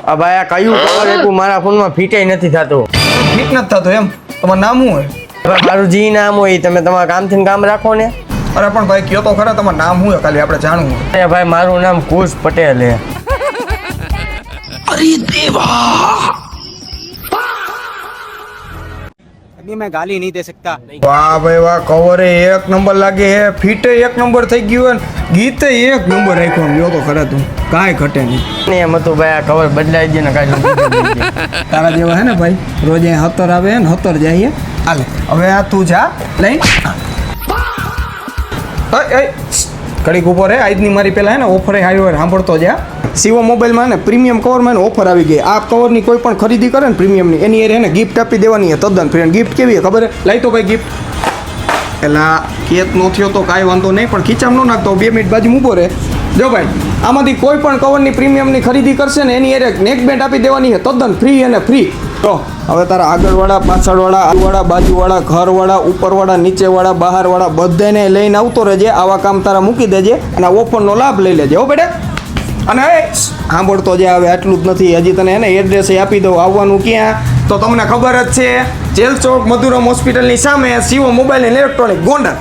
આ ભાઈ આ કયું કવર હતું મારા ફોનમાં ફિટ નથી થતું. ફિટ નથી થતો એમ? તમારું નામ શું હોય? હવે મારું જી નામ હોય તમે તમારા કામથી કામ રાખો ને. અરે પણ ભાઈ કયો તો ખરા તમારું નામ શું હોય, ખાલી આપણે જાણવું હોય. અરે ભાઈ મારું નામ કુશ પટેલ હે. અરે દેવા, अभी मैं गाली नहीं दे सकता. વાહ ભાઈ વાહ, કવરે એક નંબર લાગે હે, ફીટે એક નંબર થઈ ગયું હે, ગીતે એક નંબર રાખ્યો. લ્યો તો ખરા તું, કાંઈ ઘટે નહીં. ને એમ હતું ભાઈ આ કવર બદલાઈ ગયું ને કાંઈ તારા જેવા હે ને ભાઈ, રોજ અહીંયા 70 આવે ને 70 જાય. હાલે હવે આ તું જા લઈ. ઘડીક ઉભો રે, આજની મારી પેલા હે ને ઓફર આવ્યો સાંભળતો જા. સીવો મોબાઈલમાં ને પ્રીમિયમ કવરમાં ને ઓફર આવી ગઈ. આ કવરની કોઈ પણ ખરીદી કરે ને પ્રીમિયમની એની એ ને ગિફ્ટ આપી દેવાની છે તદ્દન ફ્રી. ગિફ્ટ કેવી છે ખબર હે? લઈ તો ભાઈ ગિફ્ટ. એલા કેત નો થયો તો કાંઈ વાંધો નહીં, પણ ખીચામાં ન નાખતો. 2 મિનિટ બાજુ ઊભો રહે. જો ભાઈ આમાંથી કોઈ પણ કવરની પ્રીમિયમની ખરીદી કરશે ને એની એ નેક બેન્ડ આપી દેવાની છે તદ્દન ફ્રી અને ફ્રી. તો હવે તારા આગળવાળા, પાછળવાળા, આલુવાળા, બાજુવાળા, ઘરવાળા, ઉપરવાળા, નીચેવાળા, બહારવાળા બધાને લઈને આવતો રહેજે. આવા કામ તારા મૂકી દેજે અને આ ઓફરનો લાભ લઈ લેજે. હો બેટા. અને સાંભળતો જે હવે આટલું જ નથી, હજી તને એને એડ્રેસ આપી દઉં. આવવાનું ક્યાં તો તમને ખબર જ છે, જેલ ચોક મધુરમ હોસ્પિટલની સામે સીવો મોબાઈલ એન્ડ ઇલેક્ટ્રોનિક ગોંડલ.